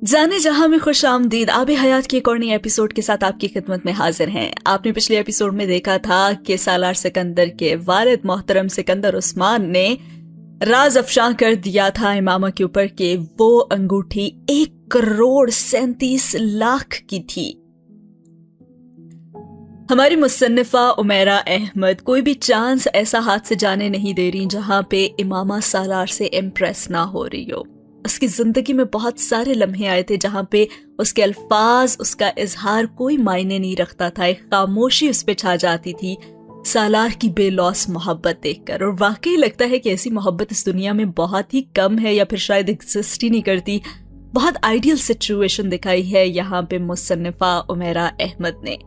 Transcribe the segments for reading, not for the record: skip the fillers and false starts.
जाने जहां में खुश आमदीद। आबे हयात की एक और नई एपिसोड के साथ आपकी खिदमत में हाजिर हैं। आपने पिछले एपिसोड में देखा था कि सालार सिकंदर के वालिद मोहतरम सिकंदर उस्मान ने राज अफशां कर दिया था इमामा के ऊपर कि वो अंगूठी 1,37,00,000 की थी। हमारी मुसन्निफा उमैरा अहमद कोई भी चांस ऐसा हाथ से जाने नहीं दे रही जहां पे इमामा सालार से इम्प्रेस ना हो रही हो। उसकी जिंदगी में बहुत सारे लम्हे आए थे जहां पे उसके अल्फाज, उसका इजहार कोई मायने नहीं रखता था। एक खामोशी उस पे छा जाती थी सालार की बेलौस मोहब्बत देखकर। और वाकई लगता है कि ऐसी मोहब्बत इस दुनिया में बहुत ही कम है या फिर शायद एग्जिस्ट ही नहीं करती। बहुत आइडियल सिचुएशन दिखाई है यहाँ पे मुसन्निफा उमैरा अहमद ने।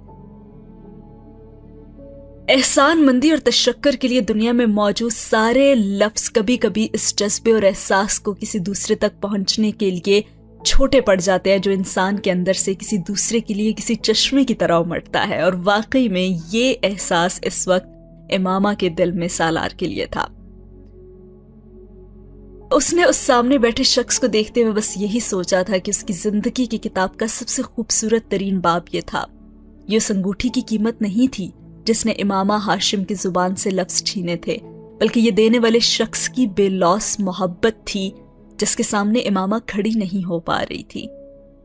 एहसान मंदी और तशक्कर के लिए दुनिया में मौजूद सारे लफ्ज कभी कभी इस जज्बे और एहसास को किसी दूसरे तक पहुंचने के लिए छोटे पड़ जाते हैं जो इंसान के अंदर से किसी दूसरे के लिए किसी चश्मे की तरह उमड़ता है। और वाकई में ये एहसास इस वक्त इमामा के दिल में सालार के लिए था। उसने उस सामने बैठे शख्स को देखते हुए बस यही सोचा था कि उसकी जिंदगी की किताब का सबसे खूबसूरत तरीन बाब ये था। ये उस अंगूठी की कीमत नहीं थी जिसने इमामा हाशिम की जुबान से लफ्ज छीने थे, बल्कि ये देने वाले शख्स की बेलौस मोहब्बत थी जिसके सामने इमामा खड़ी नहीं हो पा रही थी।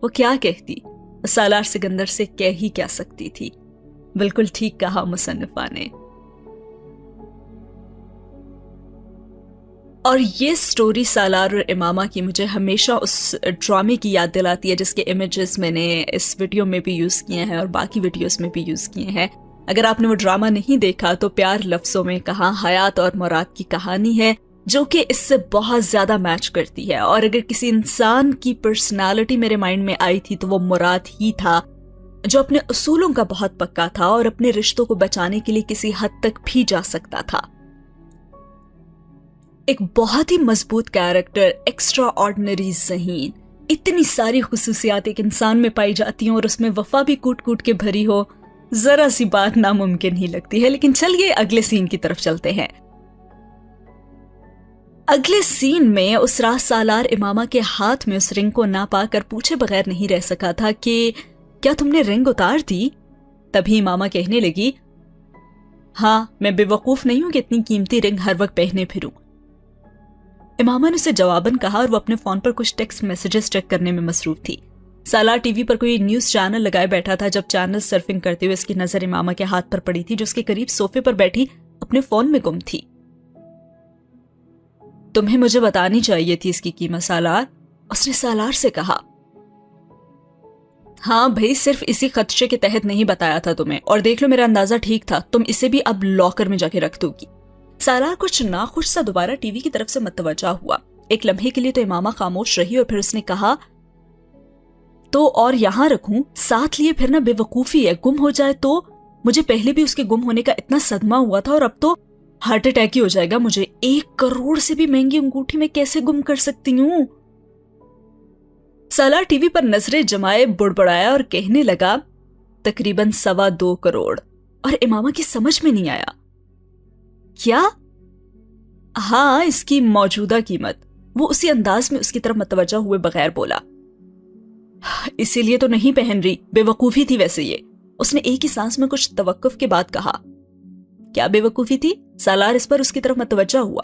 वो क्या कहती, सालार सिकंदर से कह ही क्या सकती थी। बिल्कुल ठीक कहा मुसन्निफा ने। और ये स्टोरी सालार और इमामा की मुझे हमेशा उस ड्रामे की याद दिलाती है जिसके इमेजेस मैंने इस वीडियो में भी यूज किए हैं और बाकी वीडियोस में भी यूज किए हैं। अगर आपने वो ड्रामा नहीं देखा तो प्यार लफ्जों में कहा हयात और मुराद की कहानी है जो कि इससे बहुत ज्यादा मैच करती है। और अगर किसी इंसान की पर्सनालिटी मेरे माइंड में आई थी तो वो मुराद ही था, जो अपने उसूलों का बहुत पक्का था और अपने रिश्तों को बचाने के लिए किसी हद तक भी जा सकता था। एक बहुत ही मजबूत कैरेक्टर, एक्स्ट्रा ऑर्डिनरी ज़हीन। इतनी सारी खुसूसियात एक इंसान में पाई जाती हैं और उसमें वफा भी कूट कूट के भरी हो, जरा सी बात नामुमकिन ही लगती है। लेकिन चलिए अगले सीन की तरफ चलते हैं। अगले सीन में उस रात सालार इमामा के हाथ में उस रिंग को ना पाकर पूछे बगैर नहीं रह सका था कि क्या तुमने रिंग उतार दी? तभी इमामा कहने लगी, हाँ, मैं बेवकूफ नहीं हूं कि इतनी कीमती रिंग हर वक्त पहने फिरूं। इमामा ने उसे जवाबन कहा और वो अपने फोन पर कुछ टेक्स्ट मैसेजेस चेक करने में मसरूफ थी। सालार टीवी पर कोई न्यूज चैनल लगाए बैठा था जब चैनल सर्फिंग करते हुए इसकी नजर इमामा के हाथ पर पड़ी थी जो उसके करीब सोफे पर बैठी अपने फोन में गुम थी। तुम्हें मुझे बतानी चाहिए थी इसकी कीमत सालार, उसने सालार से कहा। हाँ भाई, सिर्फ इसी खदशे के तहत नहीं बताया था तुम्हें, और देख लो मेरा अंदाजा ठीक था, तुम इसे भी अब लॉकर में जाके रख दोगी। सालार कुछ नाखुश सा दोबारा टीवी की तरफ से मतवज्जा हुआ। एक लम्हे के लिए तो इमामा खामोश रही और फिर उसने कहा, तो और यहां रखूं साथ लिए फिर ना बेवकूफी है, गुम हो जाए तो। मुझे पहले भी उसके गुम होने का इतना सदमा हुआ था और अब तो हार्ट अटैक ही हो जाएगा मुझे। 1 करोड़ से भी महंगी अंगूठी में कैसे गुम कर सकती हूं? सालार टीवी पर नजरें जमाए बुड़बड़ाया और कहने लगा, तकरीबन 2.25 करोड़। और इमामा की समझ में नहीं आया। क्या? हाँ, इसकी मौजूदा कीमत। वो उसी अंदाज में उसकी तरफ मतवज्जा हुए बगैर बोला, इसीलिए तो नहीं पहन रही, बेवकूफी थी वैसे ये। उसने एक ही सांस में कुछ तवक्कुफ के बाद कहा। क्या बेवकूफी थी? सालार इस पर उसकी तरफ मतवज्जा हुआ।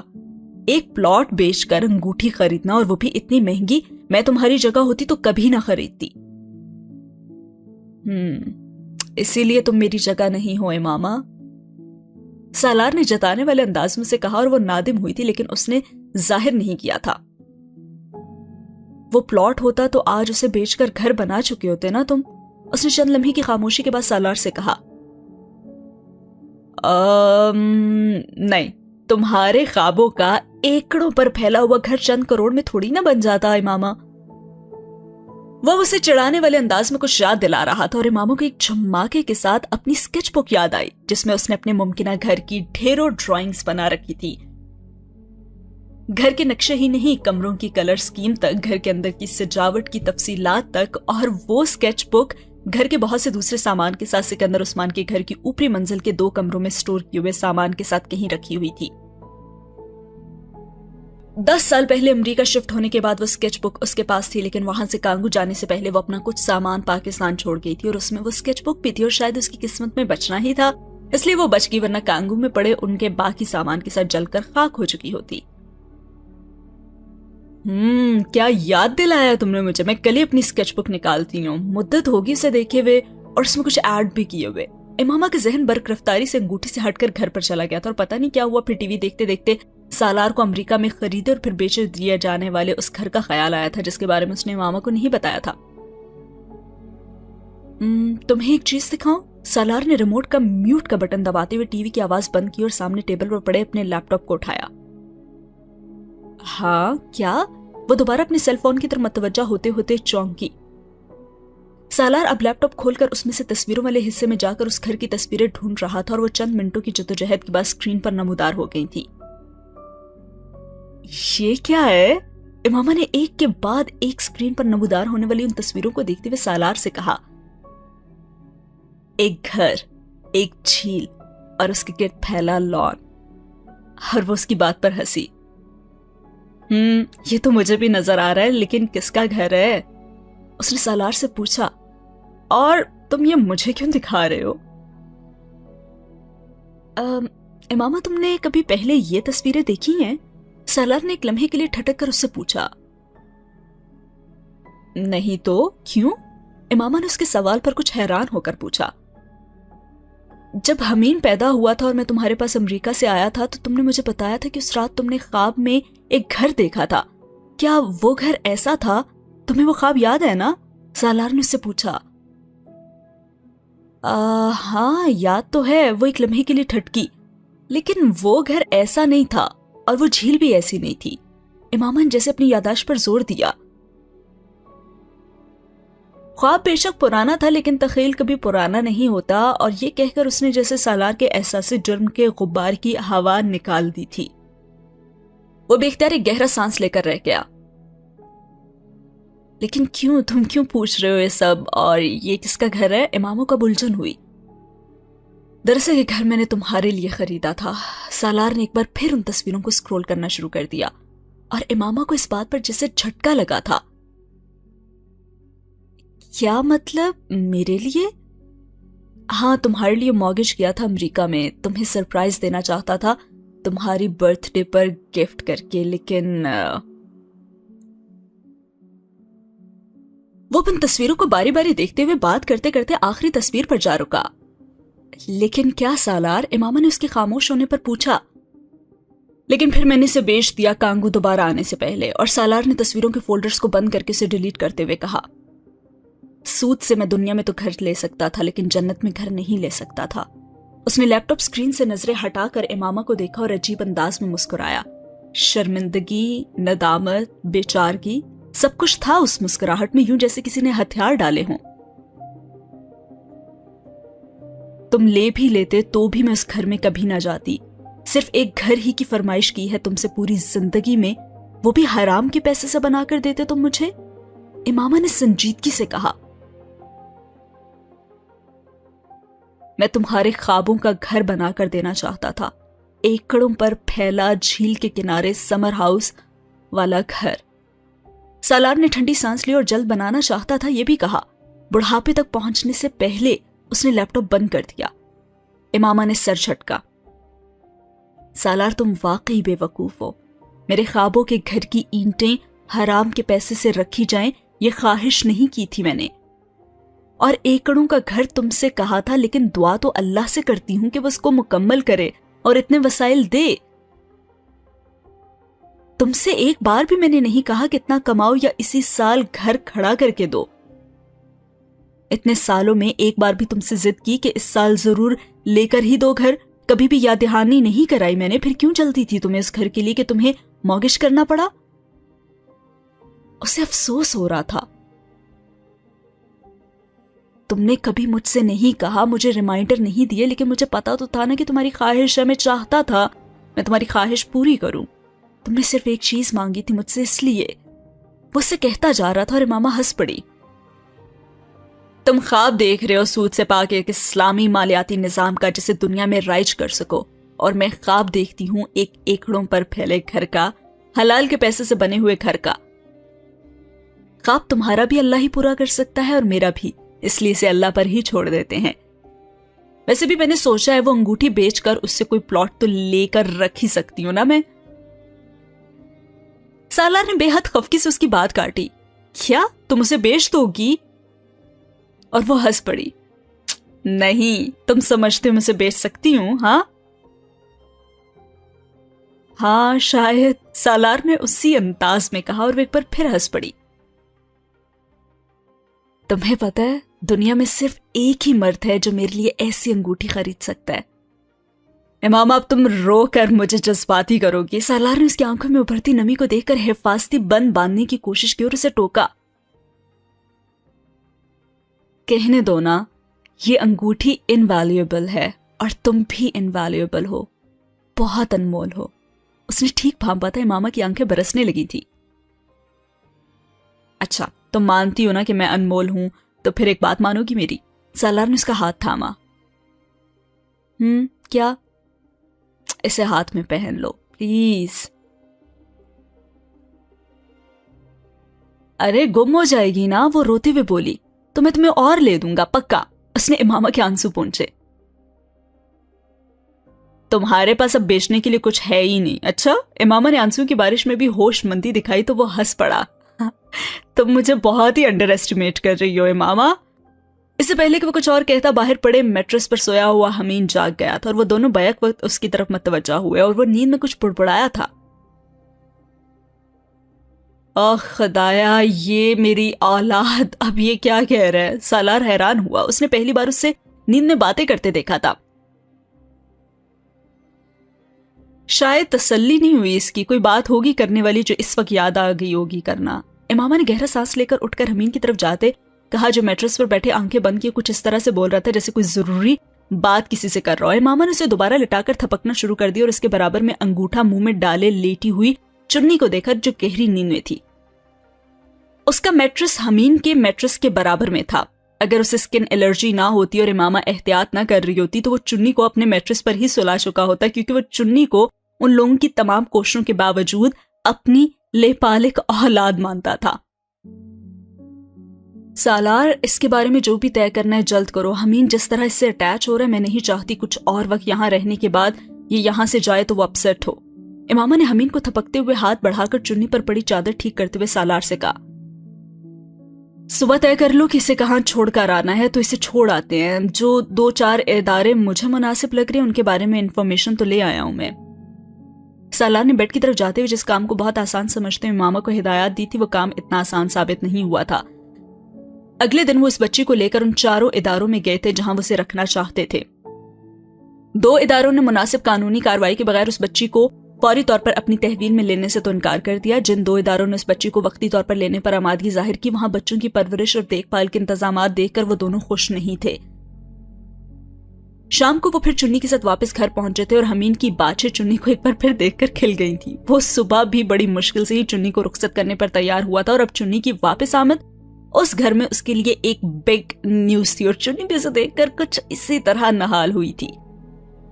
एक प्लॉट बेचकर अंगूठी खरीदना, और वो भी इतनी महंगी, मैं तुम्हारी जगह होती तो कभी ना खरीदती। इसीलिए तुम मेरी जगह नहीं हो इमामा, सालार ने जताने वाले अंदाज में से कहा। और वो नादिम हुई थी लेकिन उसने जाहिर नहीं किया था। वो प्लॉट होता तो आज उसे बेचकर घर बना चुके होते ना तुम, उसने चंद लम्हे की खामोशी के बाद सालार से कहा। नहीं, तुम्हारे ख्वाबों का एकड़ों पर फैला हुआ घर चंद करोड़ में थोड़ी ना बन जाता इमामा। वह उसे चिढ़ाने वाले अंदाज में कुछ याद दिला रहा था और इमामा को एक झमाके के साथ अपनी स्केच बुक याद आई जिसमें उसने अपने मुमकिना घर की ढेरों ड्राइंग्स बना रखी थी। घर के नक्शे ही नहीं, कमरों की कलर स्कीम तक, घर के अंदर की सजावट की तफसीलात तक। और वो स्केच बुक घर के बहुत से दूसरे सामान के साथ सिकंदर उस्मान के घर की ऊपरी मंजिल के 2 कमरों में स्टोर किए हुए सामान के साथ कहीं रखी हुई थी। 10 साल पहले अमेरिका शिफ्ट होने के बाद वो स्केच बुक उसके पास थी, लेकिन वहां से कांगू जाने से पहले वो अपना कुछ सामान पाकिस्तान छोड़ गई थी और उसमें वो स्केच बुक भी थी और शायद उसकी किस्मत में बचना ही था, इसलिए वो बच गई, वरना कांगू में पड़े उनके बाकी सामान के साथ जलकर खाक हो चुकी होती। क्या याद दिलाया तुमने मुझे, मैं कल ही अपनी स्केच बुक निकालती हूँ, मुद्दत होगी उसे देखे हुए और उसमें कुछ ऐड भी किए हुए। इमामा का जहन बर्क रफ्तारी से अंगूठी से हटकर घर पर चला गया था और पता नहीं क्या हुआ, फिर टीवी देखते देखते सालार को अमेरिका में खरीदे और फिर बेच दिए जाने वाले उस घर का ख्याल आया था जिसके बारे में उसने इमामा को नहीं बताया था। तुम्हें एक चीज दिखाऊं? सालार ने रिमोट का म्यूट का बटन दबाते हुए टीवी की आवाज बंद की और सामने टेबल पर पड़े अपने लैपटॉप को उठाया। हाँ क्या? वो दोबारा अपने सेल फोन की तरफ मतवज्जा होते होते चौंकी। सालार अब लैपटॉप खोलकर उसमें से तस्वीरों वाले हिस्से में जाकर उस घर की तस्वीरें ढूंढ रहा था और वो चंद मिनटों की जद्दोजहद के बाद स्क्रीन पर नमूदार हो गई थी। ये क्या है? इमामा ने एक के बाद एक स्क्रीन पर नमूदार होने वाली उन तस्वीरों को देखते हुए सालार से कहा। एक घर, एक झील और उसके गिर्द फैला लॉन। और वो उसकी बात पर हंसी। ये तो मुझे भी नजर आ रहा है, लेकिन किसका घर है? उसने सालार से पूछा। और तुम ये मुझे क्यों दिखा रहे हो? इमामा, तुमने कभी पहले ये तस्वीरें देखी हैं? सालार ने एक लम्हे के लिए ठटक कर उससे पूछा। नहीं तो क्यों? इमामा ने उसके सवाल पर कुछ हैरान होकर पूछा। जब हमीन पैदा हुआ था और मैं तुम्हारे पास अमेरिका से आया था तो तुमने मुझे बताया था कि उस रात तुमने ख्वाब में एक घर देखा था। क्या वो घर ऐसा था? तुम्हें वो ख्वाब याद है ना? सालार ने उससे पूछा। हाँ याद तो है, वो एक लम्हे के लिए ठटकी, लेकिन वो घर ऐसा नहीं था और वो झील भी ऐसी नहीं थी। इमामा ने जैसे अपनी यादाश्त पर जोर दिया। ख्वाब बेशक पुराना था, लेकिन तख़ील कभी पुराना नहीं होता। और ये कहकर उसने जैसे सालार के एहसास जुर्म के गुब्बार की हवा निकाल दी थी। वो बेख्तियार एक गहरा सांस लेकर रह गया। लेकिन क्यों? तुम क्यों पूछ रहे हो ये सब? और ये किसका घर है? इमामा को उलझन हुई। दरअसल ये घर मैंने तुम्हारे लिए खरीदा था। सालार ने एक बार फिर उन तस्वीरों को स्क्रॉल करना शुरू कर दिया और इमामा को इस बात पर जैसे झटका लगा था। क्या मतलब? मेरे लिए? हाँ, तुम्हारे लिए मॉर्गेज किया था अमेरिका में। तुम्हें सरप्राइज देना चाहता था तुम्हारी बर्थडे पर गिफ्ट करके, लेकिन वो उन तस्वीरों को बारी बारी देखते हुए बात करते करते आखिरी तस्वीर पर जा रुका। लेकिन क्या सालार? इमामा ने उसके खामोश होने पर पूछा। लेकिन फिर मैंने इसे बेच दिया कांगू दोबारा आने से पहले। और सालार ने तस्वीरों के फोल्डर्स को बंद करके उसे डिलीट करते हुए कहा। सूद से मैं दुनिया में तो घर ले सकता था, लेकिन जन्नत में घर नहीं ले सकता था। उसने लैपटॉप स्क्रीन से नजरें हटाकर इमामा को देखा और अजीब अंदाज में मुस्कुराया। शर्मिंदगी, नदामत, बेचारगी, सब कुछ था उस मुस्कुराहट में, यूं जैसे किसी ने हथियार डाले हों। तुम ले भी लेते तो भी मैं उस घर में कभी ना जाती। सिर्फ एक घर ही की फरमाइश की है तुमसे पूरी जिंदगी में, वो भी हराम के पैसे से बनाकर देते तुम मुझे। इमामा ने संजीदगी से कहा। मैं तुम्हारे ख्वाबों का घर बनाकर देना चाहता था, एकड़ों पर फैला झील के किनारे समर हाउस वाला घर। सालार ने ठंडी सांस ली और जल्द बनाना चाहता था, यह भी कहा। बुढ़ापे तक पहुंचने से पहले उसने लैपटॉप बंद कर दिया। इमामा ने सर झटका। सालार, तुम वाकई बेवकूफ हो। मेरे ख्वाबों के घर की ईंटें हराम के पैसे से रखी जाएं, ये ख्वाहिश नहीं की थी मैंने। और एकड़ों का घर तुमसे कहा था, लेकिन दुआ तो अल्लाह से करती हूं कि वो उसको मुकम्मल करे और इतने वसाइल दे। तुमसे एक बार भी मैंने नहीं कहा कि इतना कमाओ या इसी साल घर खड़ा करके दो। इतने सालों में एक बार भी तुमसे जिद की कि इस साल जरूर लेकर ही दो घर। कभी भी याद दहानी नहीं कराई मैंने। फिर क्यों जल्दी थी तुम्हें उस घर के लिए कि तुम्हें मॉर्गेज करना पड़ा? उसे अफसोस हो रहा था। तुमने कभी मुझसे नहीं कहा, मुझे रिमाइंडर नहीं दिए, लेकिन मुझे पता तो था ना कि तुम्हारी ख्वाहिश है। मैं चाहता था मैं तुम्हारी ख्वाहिश पूरी करूं। तुमने सिर्फ एक चीज मांगी थी मुझसे, इसलिए। वो उससे कहता जा रहा था और इमामा हंस पड़ी। तुम ख्वाब देख रहे हो सूद से पाके एक इस्लामी मालियाती निजाम का जिसे दुनिया में राइज कर सको, और मैं ख्वाब देखती हूँ एक एकड़ों पर फैले घर का, हलाल के पैसे से बने हुए घर का। ख्वाब तुम्हारा भी अल्लाह ही पूरा कर सकता है और मेरा भी, इसलिए इसे अल्लाह पर ही छोड़ देते हैं। वैसे भी मैंने सोचा है वो अंगूठी बेचकर उससे कोई प्लॉट तो लेकर रख ही सकती हूं ना मैं। सालार ने बेहद खफकी से उसकी बात काटी। क्या तुम उसे बेच दोगी? और वो हंस पड़ी। नहीं, तुम समझते हो मैं उसे बेच सकती हूं? हाँ शायद, सालार ने उसी अंदाज में कहा और वो एक बार फिर हंस पड़ी। तुम्हें पता है दुनिया में सिर्फ एक ही मर्द है जो मेरे लिए ऐसी अंगूठी खरीद सकता है। इमामा अब तुम रो कर मुझे जज्बाती करोगी। सालार ने उसकी आंखों में उभरती नमी को देखकर हिफाजती बंद बांधने की कोशिश की और उसे टोका। कहने दो ना, ये अंगूठी इनवैल्यूएबल है और तुम भी इनवैल्यूएबल हो, बहुत अनमोल हो। उसने ठीक भांपा था, इमामा की आंखें बरसने लगी थी। अच्छा, तुम मानती हो ना कि मैं अनमोल हूं, तो फिर एक बात मानोगी मेरी? सालार ने उसका हाथ थामा। क्या? इसे हाथ में पहन लो प्लीज। अरे गुम हो जाएगी ना, वो रोते हुए बोली। तो मैं तुम्हें और ले दूंगा पक्का। उसने इमामा के आंसू पोंछे। तुम्हारे पास अब बेचने के लिए कुछ है ही नहीं। अच्छा, इमामा ने आंसू की बारिश में भी होशमंदी दिखाई तो वो हंस पड़ा। तुम मुझे बहुत ही अंडर एस्टिमेट कर रही हो इमामा। इससे पहले कि वो कुछ और कहता, बाहर पड़े मैट्रेस पर सोया हुआ हमीन जाग गया था और वो दोनों बैक वक्त उसकी तरफ मतवज्जा हुए और वो नींद में कुछ बुड़बुड़ाया था। आह खुदाया, ये मेरी औलाद अब ये क्या कह रहा है? सालार हैरान हुआ। उसने पहली बार उससे नींद में बातें करते देखा था। शायद तसल्ली नहीं हुई इसकी, कोई बात होगी करने वाली जो इस वक्त याद आ गई होगी करना। इमामा ने गहरा सांस लेकर उठकर हमीन की तरफ जाते कहा, जो मैट्रेस पर बैठे आंखें बंद किए कुछ इस तरह से बोल रहा था जैसे कोई जरूरी बात किसी से कर रहा हो। इमामा ने उसे दोबारा लिटाकर थपकना शुरू कर दिया और उसके बराबर में अंगूठा मुंह में डाले लेटी हुई चुन्नी को देखकर जो गहरी नींद में थी। उसका मैट्रेस हमीन के मैट्रेस के बराबर में था। अगर उसे स्किन एलर्जी ना होती और इमामा एहतियात ना कर रही होती तो वो चुन्नी को अपने मैट्रेस पर ही सुला चुका होता, क्योंकि वो चुन्नी को उन लोगों की तमाम कोशिशों के बावजूद अपनी लेपालिक औलाद मानता था। सालार, इसके बारे में जो भी तय करना है जल्द करो। हमीन जिस तरह इससे अटैच हो रहा है, मैं नहीं चाहती कुछ और वक्त यहाँ रहने के बाद ये यहाँ से जाए तो वो अपसेट हो। इमामा ने हमीन को थपकते हुए हाथ बढ़ाकर चुन्नी पर पड़ी चादर ठीक करते हुए सालार से कहा, सुबह तय कर लो कि इसे कहाँ छोड़कर आना है तो इसे छोड़ आते हैं। जो 2-4 इदारे मुझे मुनासिब लग रहे हैं उनके बारे में इंफॉर्मेशन तो ले आया हूं मैं। सालार ने बेड की तरफ जाते हुए जिस काम को बहुत आसान समझते हुए मामा को हिदायत दी थी, वो काम इतना आसान साबित नहीं हुआ था। अगले दिन वो इस बच्ची को लेकर उन 4 इदारों में गए थे जहां वो उसे रखना चाहते थे। 2 इदारों ने मुनासिब कानूनी कार्रवाई के बगैर उस बच्ची को फौरी तौर पर अपनी तहवील में लेने से तो इनकार कर दिया। जिन 2 इदारों ने उस बच्ची को वक्ती तौर पर लेने पर आमादगी जाहिर की, वहां बच्चों की परवरिश और देखभाल के इंतजामात देखकर वो दोनों खुश नहीं थे। शाम को वो फिर चुन्नी के साथ वापस घर पहुंचे थे और हमीन की बाछे चुन्नी को एक बार फिर देखकर खिल गई थी। वो सुबह भी बड़ी मुश्किल से ही चुन्नी को रुखसत करने पर तैयार हुआ था और अब चुन्नी की वापस आमद उस घर में उसके लिए एक बिग न्यूज थी और चुन्नी भी उसे देखकर कुछ इसी तरह नहाल हुई थी।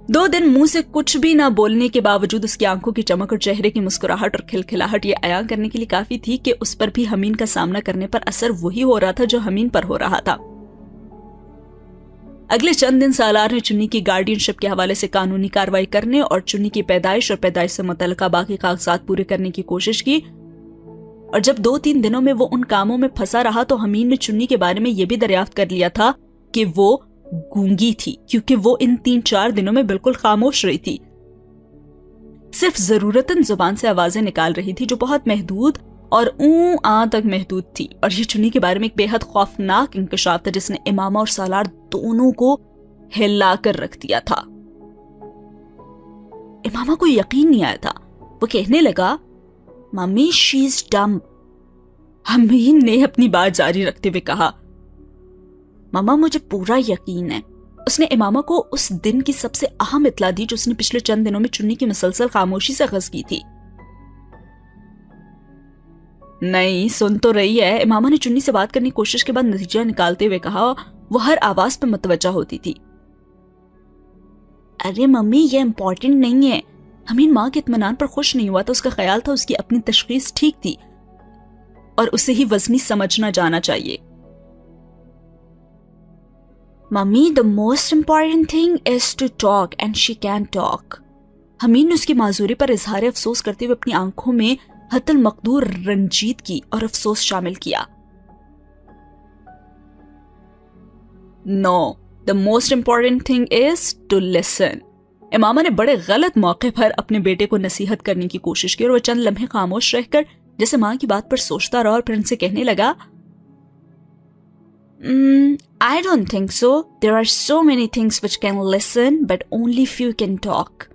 2 दिन मुंह से कुछ भी ना बोलने के बावजूद उसकी आंखों की चमक और चेहरे की मुस्कुराहट और खिलखिलाहट ये अयान करने के लिए काफी थी कि उस पर भी हमीन का सामना करने पर असर वही हो रहा था जो हमीन पर हो रहा था। अगले चंद दिन सालार ने चुन्नी की गार्डियनशिप के हवाले से कानूनी कार्रवाई करने और चुन्नी की पैदाइश और पैदाइश से मुतल्लिका बाकी कागजात पूरे करने की कोशिश की। और जब 2-3 दिनों में वो उन कामों में फंसा रहा तो हमीन ने चुन्नी के बारे में यह भी दरियाफ्त कर लिया था कि वो गूंगी थी, क्योंकि वो इन 3-4 दिनों में बिल्कुल खामोश रही थी। सिर्फ जरूरतन जुबान से आवाजें निकाल रही थी जो बहुत महदूद और आ तक महदूद थी। और ये चुन्नी के बारे में एक बेहद खौफनाक इंकशाफ था जिसने इमामा और सालार दोनों को हिला कर रख दिया था। इमामा को यकीन नहीं आया था। वो कहने लगा, मम्मी शी इज डम। हमीन ने अपनी बात जारी रखते हुए कहा, मामा मुझे पूरा यकीन है। उसने इमामा को उस दिन की सबसे अहम इत्तला दी जो उसने पिछले चंद दिनों में चुन्नी की मुसलसल खामोशी से अखज़ की थी। नहीं सुन तो रही है, इमामा ने चुन्नी से बात करने की कोशिश के बाद नतीजा निकालते हुए कहा। वो हर आवाज पर मुतवज्जा होती थी। अरे मम्मी ये इम्पोर्टेंट नहीं है, हमीन माँ के इत्मीनान पर खुश नहीं हुआ था। उसका ख्याल था उसकी अपनी तशखीस ठीक थी और उसे ही वजनी समझना जाना चाहिए। Mummy, the most important thing is to talk and she can talk. हमीन ने उसकी माजूरी पर इजहार अफसोस करते हुए अपनी आंखों में हतल मकदूर रंजीदगी और अफसोस शामिल किया। No, the most important thing is to listen. Imama ने बड़े गलत मौके पर अपने बेटे को नसीहत करने की कोशिश की और वह चंद लम्हे खामोश रहकर जैसे माँ की बात पर सोचता रहा और फिर उनसे कहने लगा, I don't think so. There are so many things which can listen, but only few can talk.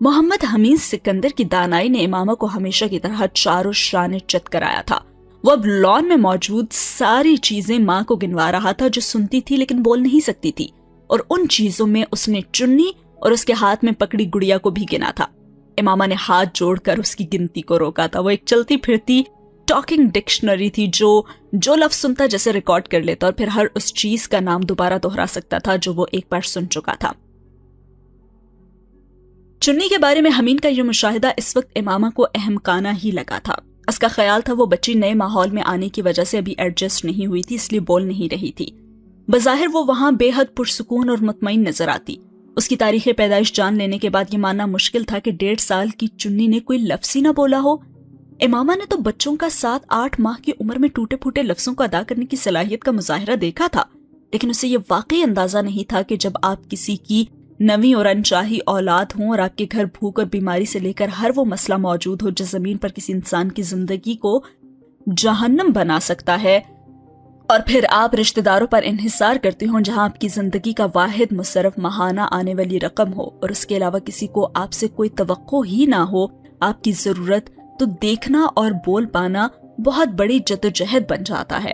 Mohammad Hamid Sikandar की दानाई ने इमामा को हमेशा की तरह चारों शाने चित कराया था। वो अब लॉन में मौजूद सारी चीजें माँ को गिनवा रहा था जो सुनती थी लेकिन बोल नहीं सकती थी, और उन चीजों में उसने चुन्नी और उसके हाथ में पकड़ी गुड़िया को भी गिना था। इमामा ने हाथ जोड़कर उसकी गिनती को रोका था। वो एक चलती फिरती टॉकिंग डिक्शनरी थी जो लफ्ज सुनता जैसे रिकॉर्ड कर लेता और फिर हर उस चीज का नाम दोबारा दोहरा सकता था जो वो एक बार सुन चुका था। चुन्नी के बारे में हमीन का यह मुशाहिदा इस वक्त इमामा को अहमकाना ही लगा था। उसका ख्याल था वो बच्ची नए माहौल में आने की वजह से अभी एडजस्ट नहीं हुई थी, इसलिए बोल नहीं रही थी। बज़ाहिर वो वहां बेहद पुरसुकून और मुतमईन नजर आती। उसकी तारीख पैदाइश जान लेने के बाद ये मानना मुश्किल था कि 1.5 साल की चुन्नी ने कोई लफ्ज ही ना बोला हो। इमामा ने तो बच्चों का 7-8 माह की उम्र में टूटे फूटे लफ्जों को अदा करने की सलाहियत का मुजाहिरा देखा था, लेकिन उसे ये वाकई अंदाजा नहीं था कि जब आप किसी की नवी और अनचाही औलाद हों और आपके घर भूख और बीमारी से लेकर हर वो मसला मौजूद हो जो जमीन पर किसी इंसान की जिंदगी को जहन्नम बना सकता है, और फिर आप रिश्तेदारों पर इन्हिसार करते हो जहां आपकी जिंदगी का वाहिद मुसरफ माहाना आने वाली रकम हो और उसके अलावा किसी को आपसे कोई तवक्को ही ना हो आपकी जरूरत, तो देखना और बोल पाना बहुत बड़ी जद्दोजहद बन जाता है,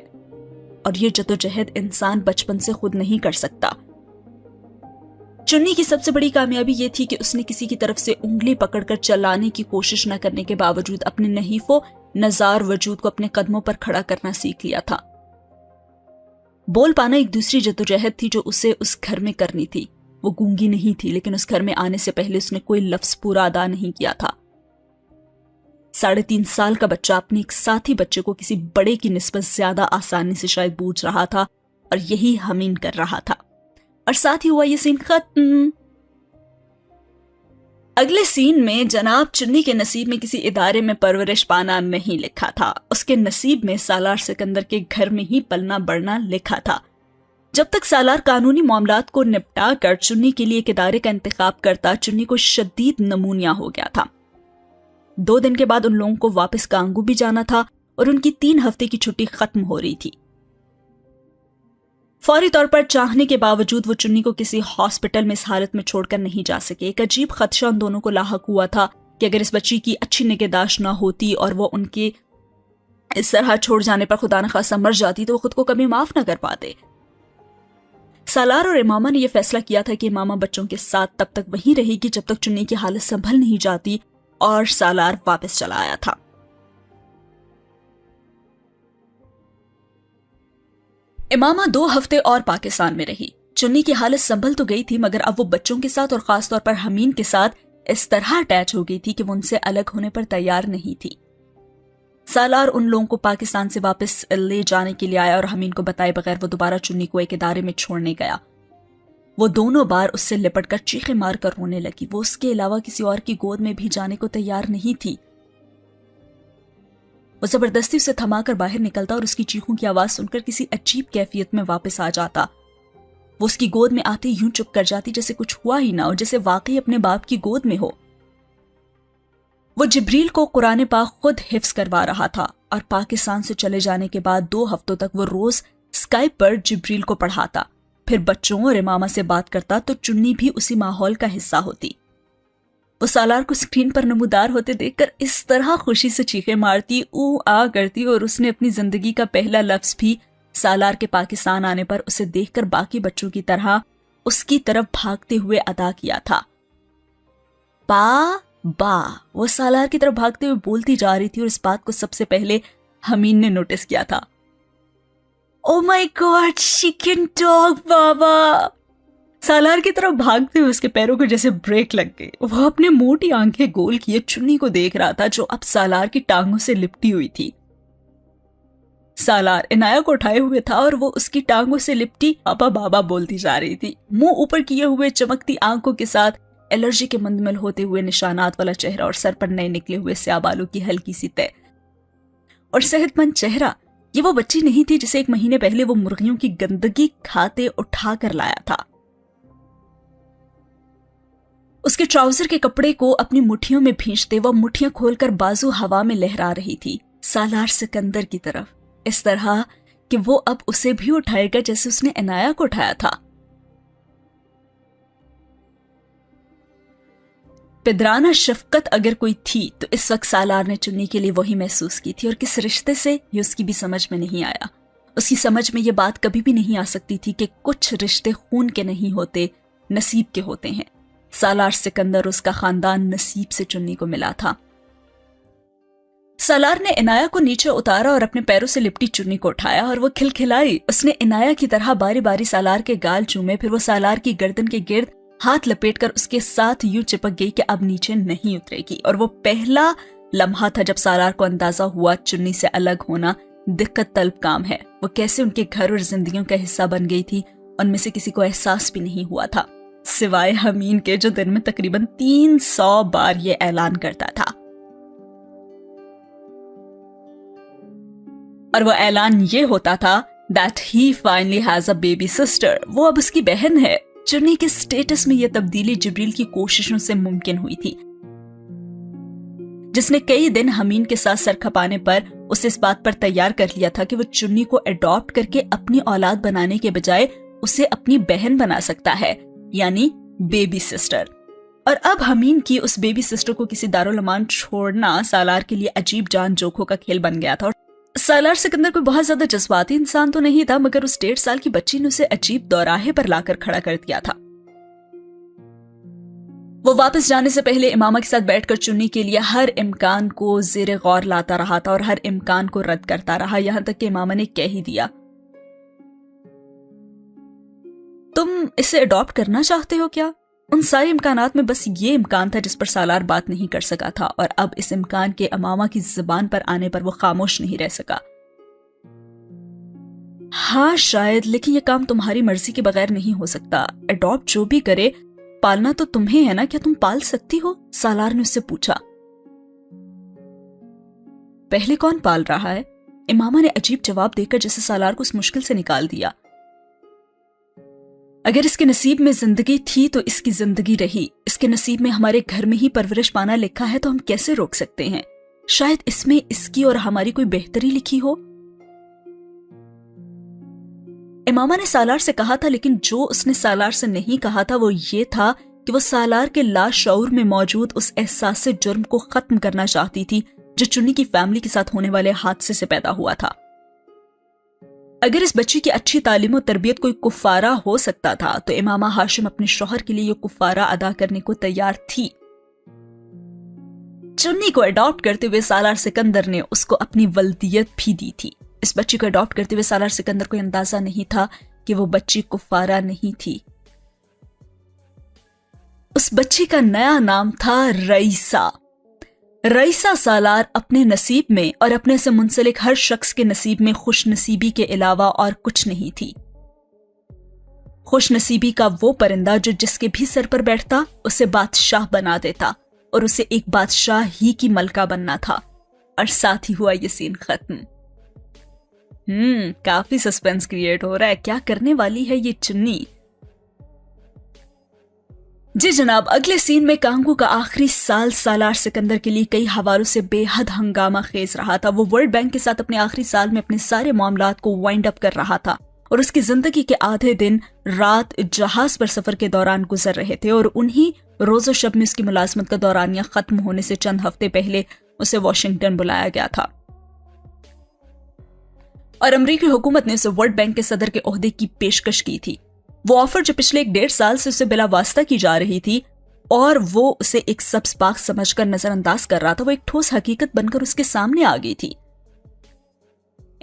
और ये जद्दोजहद इंसान बचपन से खुद नहीं कर सकता। चुन्नी की सबसे बड़ी कामयाबी ये थी कि उसने किसी की तरफ से उंगली पकड़कर चलाने की कोशिश न करने के बावजूद अपने नहीफो नजार वजूद को अपने कदमों पर खड़ा करना सीख लिया था। बोल पाना एक दूसरी जद्दोजहद थी जो उसे उस घर में करनी थी। वो गूंगी नहीं थी, लेकिन उस घर में आने से पहले उसने कोई लफ्ज पूरा अदा नहीं किया था। 3.5 साल का बच्चा अपने एक साथी बच्चे को किसी बड़े की निस्बत ज्यादा आसानी से शायद बूझ रहा था, और यही हमीन कर रहा था। और साथ ही हुआ ये सीन खत्म। अगले सीन में जनाब चुन्नी के नसीब में किसी इदारे में परवरिश पाना नहीं लिखा था। उसके नसीब में सालार सिकंदर के घर में ही पलना बढ़ना लिखा था। जब तक सालार कानूनी मामलात को निपटा कर चुन्नी के लिए एक इदारे का इंतखाब करता, चुन्नी को शदीद नमूनिया हो गया था। 2 दिन के बाद उन लोगों को वापस कांगू भी जाना था और उनकी 3 हफ्ते की छुट्टी खत्म हो रही थी। फौरी तौर पर चाहने के बावजूद वो चुन्नी को किसी हॉस्पिटल में इस हालत में छोड़कर नहीं जा सके। एक अजीब खदशा उन दोनों को लाहक हुआ था कि अगर इस बच्ची की अच्छी निगहदाश्त न होती और वो उनके इस तरह छोड़ जाने पर खुदा न खासा मर जाती तो वो खुद को कभी माफ न कर पाते। सालार और इमामा ने यह फैसला किया था कि इमामा बच्चों के साथ तब तक वहीं रहेगी जब तक चुन्नी की हालत संभल नहीं जाती, और सालार वापस चला आया था। इमामा 2 हफ्ते और पाकिस्तान में रही। चुन्नी की हालत संभल तो गई थी, मगर अब वो बच्चों के साथ और खासतौर पर हमीन के साथ इस तरह अटैच हो गई थी कि वो उनसे अलग होने पर तैयार नहीं थी। सालार उन लोगों को पाकिस्तान से वापस ले जाने के लिए आया और हमीन को बताए बगैर वो दोबारा चुन्नी को एक इदारे में छोड़ने गया। वो दोनों बार उससे लिपटकर चीखें मार कर रोने लगी। वो उसके अलावा किसी और की गोद में भी जाने को तैयार नहीं थी। वो जबरदस्ती उसे थमाकर बाहर निकलता और उसकी चीखों की आवाज सुनकर किसी अजीब कैफियत में वापस आ जाता। वो उसकी गोद में आते यूं चुप कर जाती जैसे कुछ हुआ ही ना हो, जैसे वाकई अपने बाप की गोद में हो। वो जिब्रील को कुरान पाक खुद हिफ्ज करवा रहा था, और पाकिस्तान से चले जाने के बाद 2 हफ्तों तक वो रोज स्काइप पर जिब्रील को पढ़ाता, फिर बच्चों और इमामा से बात करता तो चुन्नी भी उसी माहौल का हिस्सा होती। वो सालार को स्क्रीन पर नमूदार होते देखकर इस तरह खुशी से चीखें मारती, ऊ आ करती, और उसने अपनी जिंदगी का पहला लफ्ज भी सालार के पाकिस्तान आने पर उसे देखकर बाकी बच्चों की तरह उसकी तरफ भागते हुए अदा किया था। बा वो सालार की तरफ भागते हुए बोलती जा रही थी, और इस बात को सबसे पहले हमीन ने नोटिस किया था। Oh my God, she can talk, बाबा। सालार की तरफ भागते हुए उसके पैरों को जैसे ब्रेक लग गई। वो अपने मोटी आंखें गोल किए चुन्नी को देख रहा था जो अब सालार की टांगों से लिपटी हुई थी। सालार इनाया को उठाए हुए था और वो उसकी टांगों से लिपटी पापा बाबा बोलती जा रही थी। मुंह ऊपर किए हुए चमकती आंखों के साथ एलर्जी के मंदमल होते हुए निशानात वाला चेहरा और सर पर नए निकले हुए स्याह बालों की हल्की सी तय और सेहतमंद चेहरा। ये वो बच्ची नहीं थी जिसे 1 महीने पहले वो मुर्गियों की गंदगी खाते उठा कर लाया था। उसके ट्राउजर के कपड़े को अपनी मुट्ठियों में भींचते वह मुट्ठियां खोलकर बाजू हवा में लहरा रही थी सालार सिकंदर की तरफ, इस तरह कि वो अब उसे भी उठाएगा जैसे उसने इनाया को उठाया था। पिदराना शफकत अगर कोई थी तो इस वक्त सालार ने चुन्नी के लिए वही महसूस की थी, और किस रिश्ते से ये उसकी भी समझ में नहीं आया। उसकी समझ में ये बात कभी भी नहीं आ सकती थी कि कुछ रिश्ते खून के नहीं होते, नसीब के होते हैं। सालार सिकंदर, उसका खानदान नसीब से चुन्नी को मिला था। सालार ने इनाया को नीचे उतारा और अपने पैरों से लिपटी चुन्नी को उठाया और वो खिलखिलाई। उसने इनाया की तरह बारी बारी सालार के गाल चूमे, फिर वो सालार की गर्दन के गिर्द हाथ लपेटकर उसके साथ यूं चिपक गई कि अब नीचे नहीं उतरेगी। और वो पहला लम्हा था जब सालार को अंदाजा हुआ चुन्नी से अलग होना दिक्कत तलब काम है। वो कैसे उनके घर और जिंदगियों का हिस्सा बन गई थी, उनमें से किसी को एहसास भी नहीं हुआ था, सिवाय हमीन के, जो दिन में तकरीबन 300 बार ये ऐलान करता था। और वो ऐलान ये होता था that he finally has a baby sister। वो अब उसकी बहन है। चुन्नी के स्टेटस में यह तब्दीली जिब्रील की कोशिशों से मुमकिन हुई थी, जिसने कई दिन हमीन के साथ सर खपाने पर उसे इस बात पर तैयार कर लिया था कि वो चुन्नी को अडॉप्ट करके अपनी औलाद बनाने के बजाय उसे अपनी बहन बना सकता है, यानी बेबी सिस्टर। और अब हमीन की उस बेबी सिस्टर को किसी दारुल अमान छोड़ना सालार के लिए अजीब जान जोखों का खेल बन गया था। सालार सिकंदर कोई बहुत ज्यादा जज्बाती इंसान तो नहीं था, मगर उस 1.5 साल की बच्ची ने उसे अजीब दौराहे पर लाकर खड़ा कर दिया था। वो वापस जाने से पहले इमामा के साथ बैठकर चुन्नी के लिए हर इम्कान को ज़ेरे गौर लाता रहा था और हर इम्कान को रद्द करता रहा, यहां तक कि इमामा ने कह ही दिया, तुम इसे अडॉप्ट करना चाहते हो क्या? उन सारे इम्कानात में बस ये इम्कान था जिस पर सालार बात नहीं कर सका था, और अब इस इम्कान के इमामा की जुबान पर आने पर वो खामोश नहीं रह सका। हाँ शायद, लेकिन ये काम तुम्हारी मर्जी के बगैर नहीं हो सकता। अडॉप्ट जो भी करे, पालना तो तुम्हें है ना, क्या तुम पाल सकती हो? सालार ने उससे पूछा। पहले कौन पाल रहा है? इमामा ने अजीब जवाब देकर जैसे सालार को उस मुश्किल से निकाल दिया। अगर इसके नसीब में जिंदगी थी तो इसकी जिंदगी रही। इसके नसीब में हमारे घर में ही परवरिश पाना लिखा है तो हम कैसे रोक सकते हैं? शायद इसमें इसकी और हमारी कोई बेहतरी लिखी हो। इमामा ने सालार से कहा था, लेकिन जो उसने सालार से नहीं कहा था वो ये था कि वो सालार के लाशऊर में मौजूद उस एहसास से जुर्म को खत्म करना चाहती थी जो चुन्नी की फैमिली के साथ होने वाले हादसे से पैदा हुआ था। अगर इस बच्ची की अच्छी तालीम और तरबियत कोई कुफारा हो सकता था तो इमामा हाशिम अपने शौहर के लिए ये कुफारा अदा करने को तैयार थी। चुन्नी को अडॉप्ट करते हुए सालार सिकंदर ने उसको अपनी वल्दियत भी दी थी। इस बच्ची को अडॉप्ट करते हुए सालार सिकंदर को अंदाजा नहीं था कि वो बच्ची कुफारा नहीं थी। उस बच्ची का नया नाम था रईसा। रईसा सालार अपने नसीब में और अपने से मुंसलिक हर शख्स के नसीब में खुश नसीबी के अलावा और कुछ नहीं थी। खुश नसीबी का वो परिंदा जो जिसके भी सर पर बैठता उसे बादशाह बना देता, और उसे एक बादशाह ही की मलका बनना था। और साथ ही हुआ ये सीन खत्म। काफी सस्पेंस क्रिएट हो रहा है। क्या करने वाली है ये चुन्नी? जी जनाब, अगले सीन में कांगू का आखिरी साल सालार सिकंदर के लिए कई हवालों से बेहद हंगामा खेज रहा था। वो वर्ल्ड बैंक के साथ अपने आखिरी साल में अपने सारे मामलात को वाइंड अप कर रहा था, और उसकी जिंदगी के आधे दिन रात जहाज पर सफर के दौरान गुजर रहे थे। और उन्हीं रोजो शब में उसकी मुलाजमत का दौरानिया खत्म होने से चंद हफ्ते पहले उसे वाशिंगटन बुलाया गया था, और अमरीकी हुकूमत ने उसे वर्ल्ड बैंक के सदर के ओहदे की पेशकश की थी। वो ऑफर जो पिछले 1.5 साल से उसे बिला वास्ता की जा रही थी और वो उसे एक सब्ज पाक समझकर नजरअंदाज कर रहा था, वो एक ठोस हकीकत बनकर उसके सामने आ गई थी।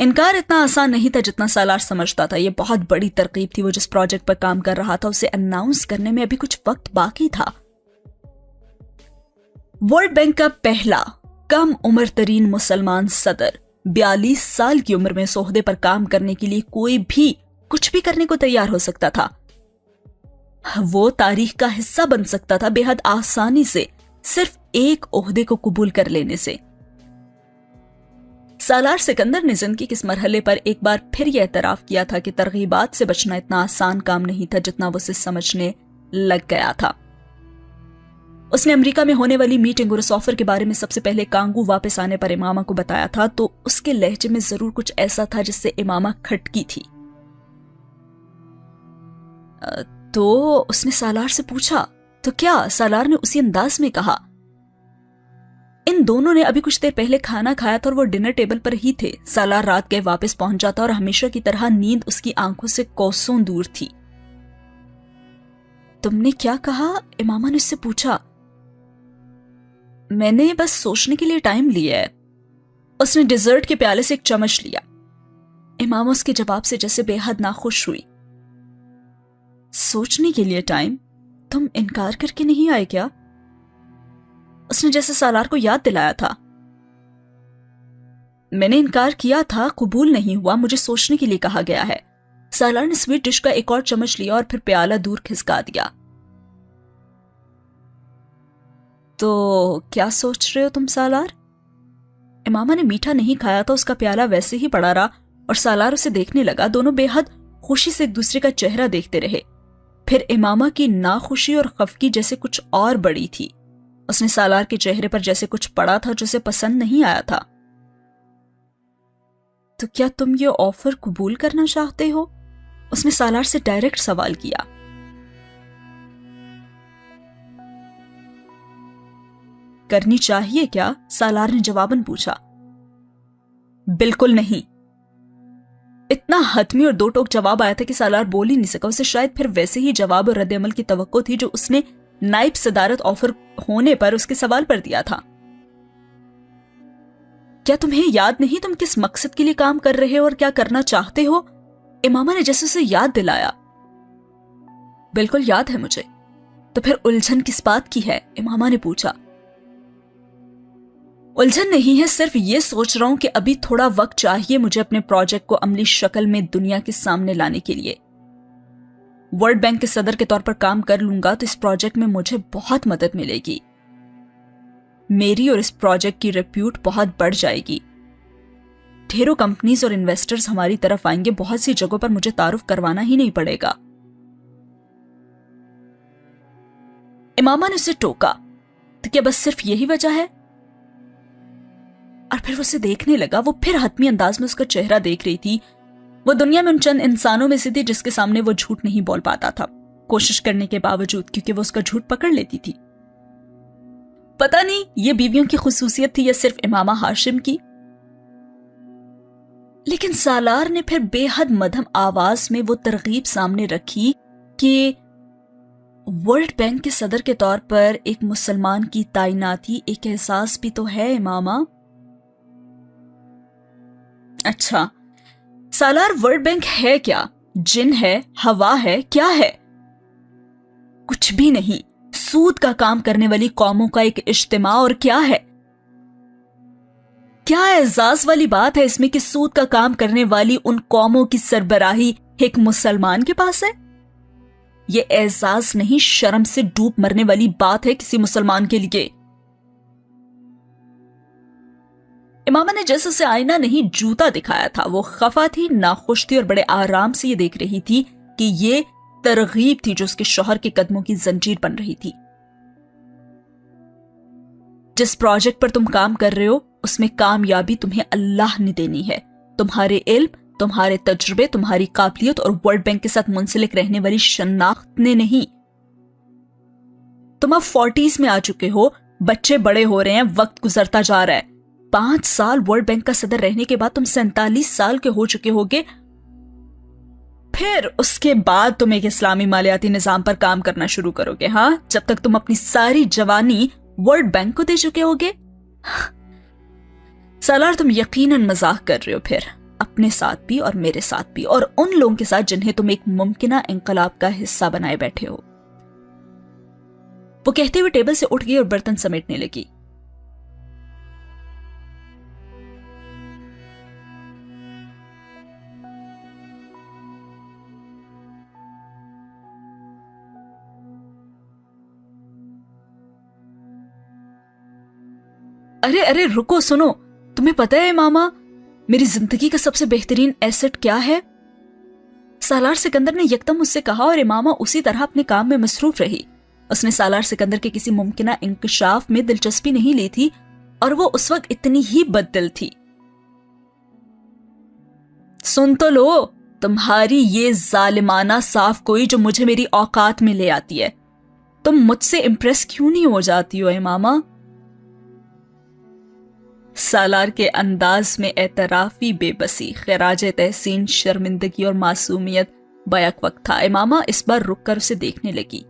انکار اتنا آسان نہیں تھا جتنا سالار سمجھتا تھا. یہ بہت بڑی ترغیب تھی. وہ جس پروجیکٹ پر کام کر رہا تھا اسے اناؤنس کرنے میں ابھی کچھ وقت باقی تھا. ورلڈ بینک کا پہلا کم عمر ترین مسلمان صدر 42 سال کی عمر میں اس عہدے پر کام کرنے کے لیے کوئی بھی کچھ بھی کرنے کو تیار ہو سکتا تھا. وہ تاریخ کا حصہ بن سکتا تھا بے حد آسانی سے صرف ایک عہدے کو قبول کر لینے سے. سالار سکندر نے زندگی کے اس مرحلے پر ایک بار پھر یہ اعتراف کیا تھا کہ ترغیبات سے بچنا اتنا آسان کام نہیں تھا جتنا وہ اسے سمجھنے لگ گیا تھا. اس نے امریکہ میں ہونے والی میٹنگ اور اس آفر کے بارے میں سب سے پہلے کانگو واپس آنے پر امامہ کو بتایا تھا تو اس کے لہجے میں ضرور کچھ ایسا تھا جس سے امامہ کھٹکی تھی. تو اس نے سالار سے پوچھا تو کیا؟ سالار نے اسی انداز میں کہا. ان دونوں نے ابھی کچھ دیر پہلے کھانا کھایا تھا اور وہ ڈنر ٹیبل پر ہی تھے. سالار رات گئے واپس پہنچ جاتا اور ہمیشہ کی طرح نیند اس کی آنکھوں سے کوسوں دور تھی. تم نے کیا کہا؟ امامہ نے اس سے پوچھا. میں نے بس سوچنے کے لیے ٹائم لیا ہے. اس نے ڈیزرٹ کے پیالے سے ایک چمچ لیا. امامہ اس کے جواب سے جیسے بے حد ناخوش ہوئی. سوچنے کے لیے ٹائم؟ تم انکار کر کے نہیں آئے کیا؟ اس نے جیسے سالار کو یاد دلایا تھا. میں نے انکار کیا تھا، قبول نہیں ہوا، مجھے سوچنے کے لیے کہا گیا ہے. سالار نے سویٹ ڈش کا ایک اور چمچ لیا اور پھر پیالہ دور کھسکا دیا. تو کیا سوچ رہے ہو تم سالار؟ امامہ نے میٹھا نہیں کھایا تھا. اس کا پیالہ ویسے ہی پڑا رہا اور سالار اسے دیکھنے لگا. دونوں بے حد خوشی سے ایک دوسرے کا چہرہ دیکھتے رہے. پھر امامہ کی ناخوشی اور خفگی جیسے کچھ اور بڑی تھی. اس نے سالار کے چہرے پر جیسے کچھ پڑا تھا جو اسے پسند نہیں آیا تھا. تو کیا تم یہ آفر قبول کرنا چاہتے ہو؟ اس نے سالار سے ڈائریکٹ سوال کیا. کرنی چاہیے کیا؟ سالار نے جواباً پوچھا. بالکل نہیں. اتنا حتمی اور دو ٹوک جواب آیا تھا کہ سالار بول ہی نہیں سکا. اسے شاید پھر ویسے ہی جواب اور رد عمل کی توقع تھی جو اس نے نائب صدارت آفر ہونے پر اس کے سوال پر دیا تھا. کیا تمہیں یاد نہیں تم کس مقصد کے لیے کام کر رہے ہو اور کیا کرنا چاہتے ہو؟ امامہ نے جیسے اسے یاد دلایا. بالکل یاد ہے مجھے. تو پھر الجھن کس بات کی ہے؟ امامہ نے پوچھا. الجھن نہیں ہے، صرف یہ سوچ رہا ہوں کہ ابھی تھوڑا وقت چاہیے مجھے اپنے پروجیکٹ کو عملی شکل میں دنیا کے سامنے لانے کے لیے. ورلڈ بینک کے صدر کے طور پر کام کر لوں گا تو اس پروجیکٹ میں مجھے بہت مدد ملے گی. میری اور اس پروجیکٹ کی ریپیوٹ بہت بڑھ جائے گی. ڈھیروں کمپنیز اور انویسٹرز ہماری طرف آئیں گے. بہت سی جگہوں پر مجھے تعارف کروانا ہی نہیں پڑے گا. امامہ نے اسے ٹوکا. تو کیا بس صرف یہی وجہ ہے؟ اور پھر وہ اسے دیکھنے لگا. وہ پھر حتمی انداز میں اس کا چہرہ دیکھ رہی تھی. وہ دنیا میں ان چند انسانوں میں سے تھی جس کے سامنے وہ جھوٹ نہیں بول پاتا تھا، کوشش کرنے کے باوجود، کیونکہ وہ اس کا جھوٹ پکڑ لیتی تھی. پتہ نہیں یہ بیویوں کی خصوصیت تھی یا صرف امامہ ہاشم کی. لیکن سالار نے پھر بے حد مدھم آواز میں وہ ترغیب سامنے رکھی کہ ورلڈ بینک کے صدر کے طور پر ایک مسلمان کی تعیناتی ایک احساس بھی تو ہے امامہ. اچھا سالار، ورلڈ بینک ہے کیا؟ جن ہے؟ ہوا ہے؟ کیا ہے؟ کچھ بھی نہیں. سود کا کام کرنے والی قوموں کا ایک اجتماع. اور کیا ہے؟ کیا اعزاز والی بات ہے اس میں کہ سود کا کام کرنے والی ان قوموں کی سربراہی ایک مسلمان کے پاس ہے؟ یہ اعزاز نہیں، شرم سے ڈوب مرنے والی بات ہے کسی مسلمان کے لیے. امامہ نے جیسے اسے آئینہ نہیں جوتا دکھایا تھا. وہ خفا تھی، ناخوش تھی اور بڑے آرام سے یہ دیکھ رہی تھی کہ یہ ترغیب تھی جو اس کے شوہر کے قدموں کی زنجیر بن رہی تھی. جس پروجیکٹ پر تم کام کر رہے ہو اس میں کامیابی تمہیں اللہ نے دینی ہے. تمہارے علم، تمہارے تجربے، تمہاری قابلیت اور ورلڈ بینک کے ساتھ منسلک رہنے والی شناخت نے نہیں. تم اب 40s میں آ چکے ہو، بچے بڑے ہو رہے ہیں، وقت گزرتا جا رہا ہے. 5 سال ورلڈ بینک کا صدر رہنے کے بعد تم 47 سال کے ہو چکے ہوگے. پھر اس کے بعد تم ایک اسلامی مالیاتی نظام پر کام کرنا شروع کرو گے. ہاں، جب تک تم اپنی ساری جوانی ورلڈ بینک کو دے چکے ہوگے. سالار، تم یقیناً مزاح کر رہے ہو. پھر اپنے اپنے ساتھ بھی اور میرے ساتھ بھی، اور ان لوگوں کے ساتھ جنہیں تم ایک ممکنہ انقلاب کا حصہ بنائے بیٹھے ہو۔ وہ کہتے ہوئے ٹیبل سے اٹھ گئی اور برتن سمیٹنے لگی۔ ارے رکو، سنو، تمہیں پتہ ہے ماما میری زندگی کا سب سے بہترین ایسٹ کیا ہے؟ سالار سکندر نے یکدم مجھ سے کہا، اور امامہ اسی طرح اپنے کام میں مصروف رہی۔ اس نے سالار سکندر کے کسی ممکنہ انکشاف میں دلچسپی نہیں لی تھی، اور وہ اس وقت اتنی ہی بد دل تھی۔ سن تو لو، تمہاری یہ ظالمانہ صاف گوئی جو مجھے میری اوقات میں لے آتی ہے، تم مجھ سے امپریس کیوں نہیں ہو جاتی ہو امامہ؟ سالار کے انداز میں اعترافی بے بسی، خراج تحسین، شرمندگی اور معصومیت بیک وقت تھا۔ امامہ اس بار رک کر اسے دیکھنے لگی۔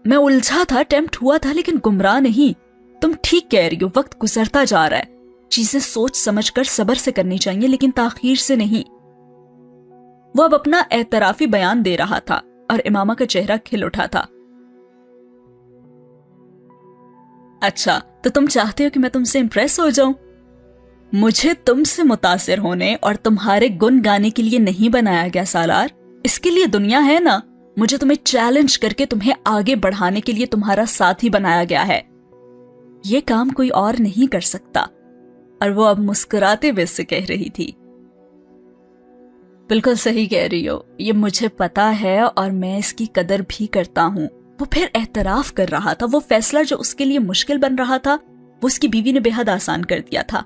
میں الجھا تھا، ٹیمپٹ ہوا تھا، لیکن گمراہ نہیں۔ تم ٹھیک کہہ رہی ہو، وقت گزرتا جا رہا ہے، چیزیں سوچ سمجھ کر صبر سے کرنی چاہیے، لیکن تاخیر سے نہیں۔ وہ اب اپنا اعترافی بیان دے رہا تھا، اور امامہ کا چہرہ کھل اٹھا تھا۔ اچھا، تو تم چاہتے ہو کہ میں تم سے امپریس ہو جاؤں؟ مجھے تم سے متاثر ہونے اور تمہارے گن گانے کے لیے نہیں بنایا گیا سالار، اس کے لیے دنیا ہے نا۔ مجھے تمہیں چیلنج کر کے تمہیں آگے بڑھانے کے لیے تمہارا ساتھی بنایا گیا ہے۔ یہ کام کوئی اور نہیں کر سکتا۔ اور وہ اب مسکراتے ہوئے سے کہہ رہی تھی، بالکل صحیح کہہ رہی ہو، یہ مجھے پتا ہے اور میں اس کی قدر بھی کرتا ہوں۔ وہ پھر اعتراف کر رہا تھا، وہ فیصلہ جو اس کے لیے مشکل بن رہا تھا، وہ اس کی بیوی نے بے حد آسان کر دیا تھا۔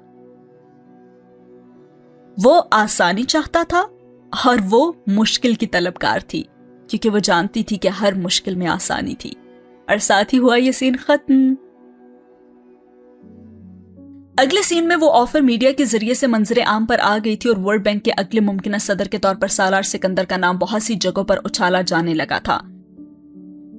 وہ آسانی چاہتا تھا اور وہ مشکل کی طلبگار تھی، کیونکہ وہ جانتی تھی کہ ہر مشکل میں آسانی تھی۔ اور ساتھ ہی ہوا یہ سین ختم۔ اگلے سین میں وہ آفر میڈیا کے ذریعے سے منظر عام پر آ گئی تھی، اور ورلڈ بینک کے اگلے ممکنہ صدر کے طور پر سالار سکندر کا نام بہت سی جگہوں پر اچھالا جانے لگا تھا۔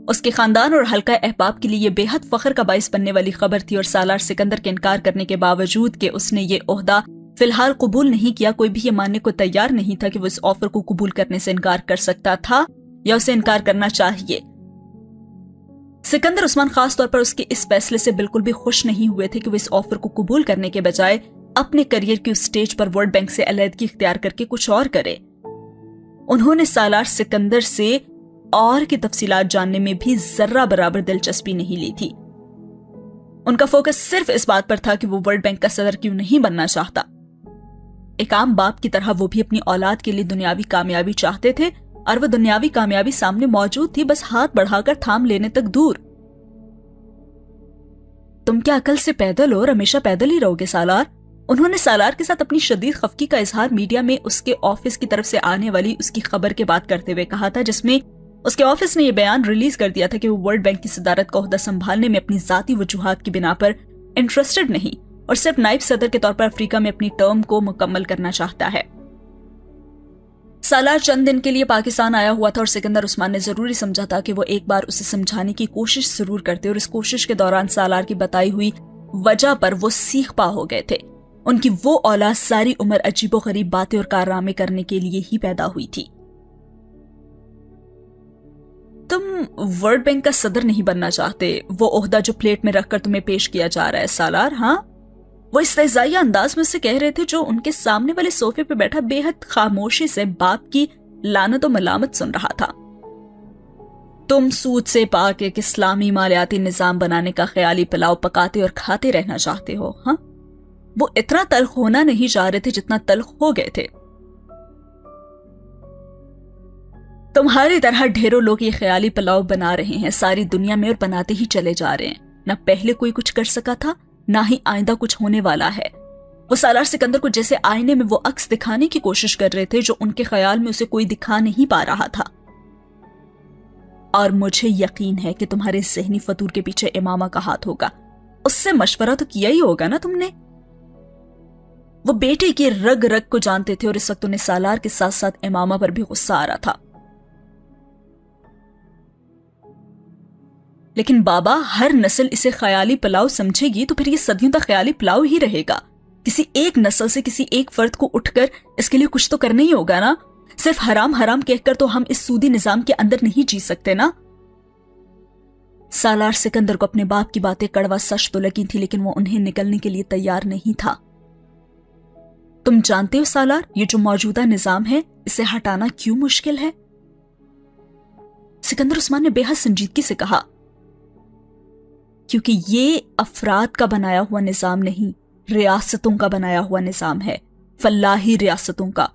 اس کے خاندان اور حلقہ احباب کے لیے یہ بے حد فخر کا باعث بننے والی خبر تھی، اور سالار سکندر کے انکار کرنے کے باوجود کہ اس نے یہ عہدہ فی الحال قبول نہیں کیا، کوئی بھی یہ ماننے کو تیار نہیں تھا کہ وہ اس آفر کو قبول کرنے سے انکار کر سکتا تھا یا اسے انکار کرنا چاہیے۔ سکندر عثمان خاص طور پر اس کے اس فیصلے سے بالکل بھی خوش نہیں ہوئے تھے کہ وہ اس آفر کو قبول کرنے کے بجائے اپنے کریئر کی اس سٹیج پر ورلڈ بینک سے علیحدگی اختیار کر کے کچھ اور کرے۔ انہوں نے سالار سکندر سے اور کی تفصیلات جاننے میں بھی ذرہ برابر دلچسپی نہیں لی تھی۔ ان کا فوکس صرف اس بات پر تھا کہ وہ ورلڈ بینک کا صدر کیوں نہیں بننا چاہتا۔ ایک عام باپ کی طرح وہ بھی اپنی اولاد کے لیے دنیاوی کامیابی چاہتے تھے، اور وہ دنیاوی کامیابی سامنے موجود تھی، بس ہاتھ بڑھا کر تھام لینے تک دور۔ تم کیا عقل سے پیدل ہو اور ہمیشہ پیدل ہی رہو گے سالار؟ انہوں نے سالار کے ساتھ اپنی شدید خفگی کا اظہار میڈیا میں اس کے آفس کی طرف سے آنے والی اس کی خبر کے بات کرتے ہوئے کہا تھا، جس میں اس کے آفس نے یہ بیان ریلیز کر دیا تھا کہ وہ ورلڈ بینک کی صدارت کا عہدہ سنبھالنے میں اپنی ذاتی وجوہات کی بنا پر انٹرسٹڈ نہیں، اور صرف نائب صدر کے طور پر افریقہ میں اپنی ٹرم کو مکمل کرنا چاہتا ہے۔ سالار چند دن کے لیے پاکستان آیا ہوا تھا، اور سکندر عثمان نے ضروری سمجھا تھا کہ وہ ایک بار اسے سمجھانے کی کوشش ضرور کرتے، اور اس کوشش کے دوران سالار کی بتائی ہوئی وجہ پر وہ سیخ پا ہو گئے تھے۔ ان کی وہ اولاد ساری عمر عجیب و غریب باتیں اور کارنامے کرنے کے لیے ہی پیدا ہوئی تھی۔ تم ورلڈ بینک کا صدر نہیں بننا چاہتے، وہ عہدہ جو پلیٹ میں رکھ کر تمہیں پیش کیا جا رہا ہے سالار، ہاں؟ وہ استہزائیہ انداز میں سے کہہ رہے تھے، جو ان کے سامنے والے صوفے پہ بیٹھا بے حد خاموشی سے باپ کی لعنت و ملامت سن رہا تھا۔ تم سود سے پاک ایک اسلامی مالیاتی نظام بنانے کا خیالی پلاؤ پکاتے اور کھاتے رہنا چاہتے ہو، ہاں؟ وہ اتنا تلخ ہونا نہیں چاہ رہے تھے جتنا تلخ ہو گئے تھے۔ تمہاری طرح ڈھیروں لوگ یہ خیالی پلاؤ بنا رہے ہیں ساری دنیا میں، اور بناتے ہی چلے جا رہے ہیں۔ نہ پہلے کوئی کچھ کر سکا تھا، نہ ہی آئندہ کچھ ہونے والا ہے۔ وہ سالار سکندر کو جیسے آئینے میں وہ عکس دکھانے کی کوشش کر رہے تھے جو ان کے خیال میں اسے کوئی دکھا نہیں پا رہا تھا۔ اور مجھے یقین ہے کہ تمہارے ذہنی فطور کے پیچھے امامہ کا ہاتھ ہوگا۔ اس سے مشورہ تو کیا ہی ہوگا نا تم نے۔ وہ بیٹے کی رگ رگ کو جانتے تھے، اور اس وقت انہیں سالار کے ساتھ ساتھ امامہ پر بھی غصہ آ رہا تھا۔ لیکن بابا، ہر نسل اسے خیالی پلاؤ سمجھے گی تو پھر یہ صدیوں تک خیالی پلاؤ ہی رہے گا۔ کسی ایک نسل سے کسی ایک فرد کو اٹھ کر اس کے لیے کچھ تو کرنا ہی ہوگا نا. صرف حرام حرام کہہ کر تو ہم اس سودی نظام کے اندر نہیں جی سکتے نا. سالار سکندر کو اپنے باپ کی باتیں کڑوا سچ تو لگی تھی، لیکن وہ انہیں نکلنے کے لیے تیار نہیں تھا. تم جانتے ہو سالار، یہ جو موجودہ نظام ہے اسے ہٹانا کیوں مشکل ہے؟ سکندر عثمان نے بے حد سنجیدگی سے کہا، کیونکہ یہ افراد کا بنایا ہوا نظام نہیں، ریاستوں کا بنایا ہوا نظام ہے، فلاحی ریاستوں کا.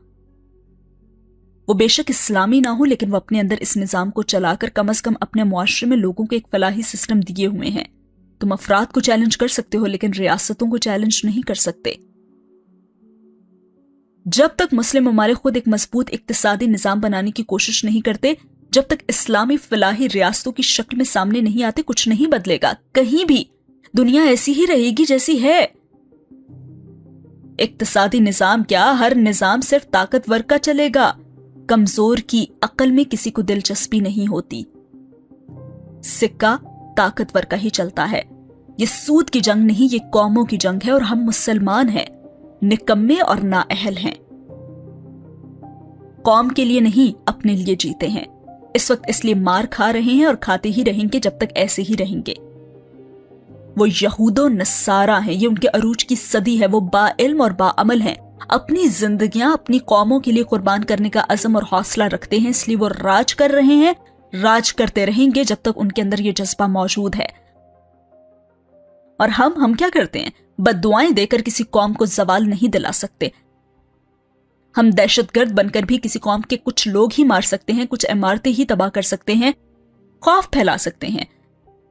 وہ بے شک اسلامی نہ ہو، لیکن وہ اپنے اندر اس نظام کو چلا کر کم از کم اپنے معاشرے میں لوگوں کو ایک فلاحی سسٹم دیے ہوئے ہیں. تم افراد کو چیلنج کر سکتے ہو لیکن ریاستوں کو چیلنج نہیں کر سکتے. جب تک مسلم ممالک خود ایک مضبوط اقتصادی نظام بنانے کی کوشش نہیں کرتے، جب تک اسلامی فلاحی ریاستوں کی شکل میں سامنے نہیں آتے، کچھ نہیں بدلے گا. کہیں بھی دنیا ایسی ہی رہے گی جیسی ہے. اقتصادی نظام کیا، ہر نظام صرف طاقتور کا چلے گا. کمزور کی عقل میں کسی کو دلچسپی نہیں ہوتی. سکہ طاقتور کا ہی چلتا ہے. یہ سود کی جنگ نہیں، یہ قوموں کی جنگ ہے، اور ہم مسلمان ہیں، نکمے اور نااہل ہیں. قوم کے لیے نہیں، اپنے لیے جیتے ہیں. اس وقت اس لیے مار کھا رہے ہیں اور کھاتے ہی رہیں گے جب تک ایسے ہی رہیں گے. وہ یہود و نصارہ ہیں، یہ ان کے عروج کی صدی ہے. وہ با علم اور با عمل ہیں، اپنی زندگیاں اپنی قوموں کے لیے قربان کرنے کا عزم اور حوصلہ رکھتے ہیں. اس لیے وہ راج کر رہے ہیں، راج کرتے رہیں گے جب تک ان کے اندر یہ جذبہ موجود ہے. اور ہم کیا کرتے ہیں؟ بد دعائیں دے کر کسی قوم کو زوال نہیں دلا سکتے. ہم دہشت گرد بن کر بھی کسی قوم کے کچھ لوگ ہی مار سکتے ہیں، کچھ عمارتیں ہی تباہ کر سکتے ہیں، خوف پھیلا سکتے ہیں.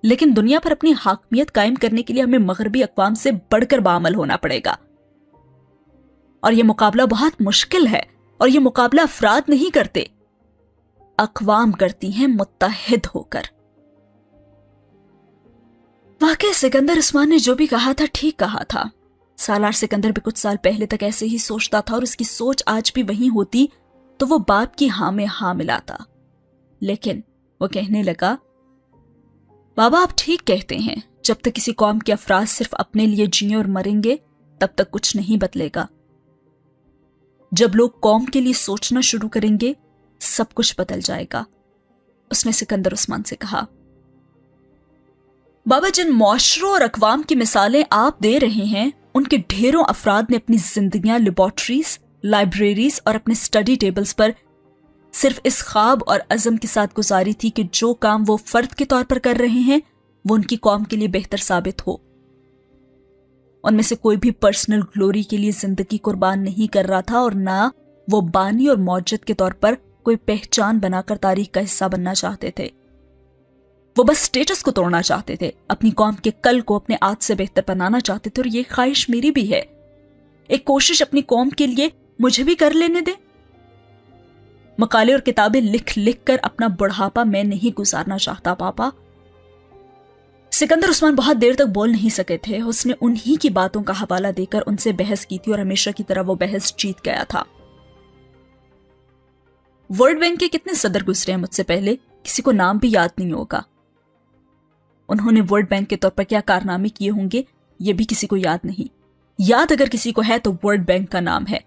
لیکن دنیا پر اپنی حاکمیت قائم کرنے کے لیے ہمیں مغربی اقوام سے بڑھ کر باعمل ہونا پڑے گا. اور یہ مقابلہ بہت مشکل ہے، اور یہ مقابلہ افراد نہیں کرتے، اقوام کرتی ہیں متحد ہو کر. واقعی سکندر عثمان نے جو بھی کہا تھا ٹھیک کہا تھا. سالار سکندر بھی کچھ سال پہلے تک ایسے ہی سوچتا تھا، اور اس کی سوچ آج بھی وہی ہوتی تو وہ باپ کی ہاں میں ہاں ملاتا. لیکن وہ کہنے لگا، بابا آپ ٹھیک کہتے ہیں، جب تک کسی قوم کے افراد صرف اپنے لیے جیئیں اور مریں گے تب تک کچھ نہیں بدلے گا. جب لوگ قوم کے لیے سوچنا شروع کریں گے سب کچھ بدل جائے گا. اس نے سکندر عثمان سے کہا، بابا جن معاشروں اور اقوام کی مثالیں آپ دے رہے ہیں ان کے ڈھیروں افراد نے اپنی زندگیاں لیبارٹریز، لائبریریز اور اپنے سٹڈی ٹیبلز پر صرف اس خواب اور عزم کے ساتھ گزاری تھی کہ جو کام وہ فرد کے طور پر کر رہے ہیں وہ ان کی قوم کے لیے بہتر ثابت ہو. ان میں سے کوئی بھی پرسنل گلوری کے لیے زندگی قربان نہیں کر رہا تھا، اور نہ وہ بانی اور موجد کے طور پر کوئی پہچان بنا کر تاریخ کا حصہ بننا چاہتے تھے. وہ بس سٹیٹس کو توڑنا چاہتے تھے، اپنی قوم کے کل کو اپنے آج سے بہتر بنانا چاہتے تھے. اور یہ خواہش میری بھی ہے. ایک کوشش اپنی قوم کے لیے مجھے بھی کر لینے دیں. مقالے اور کتابیں لکھ لکھ کر اپنا بڑھاپا میں نہیں گزارنا چاہتا پاپا. سکندر عثمان بہت دیر تک بول نہیں سکے تھے. اس نے انہی کی باتوں کا حوالہ دے کر ان سے بحث کی تھی، اور ہمیشہ کی طرح وہ بحث جیت گیا تھا. ورلڈ بینک کے کتنے صدر گزرے ہیں مجھ سے پہلے، کسی کو نام بھی یاد نہیں ہوگا. انہوں نے ورلڈ بینک کے طور پر کیا کارنامے کیے ہوں گے یہ بھی کسی کو یاد نہیں. یاد اگر کسی کو ہے تو ورلڈ بینک کا نام ہے.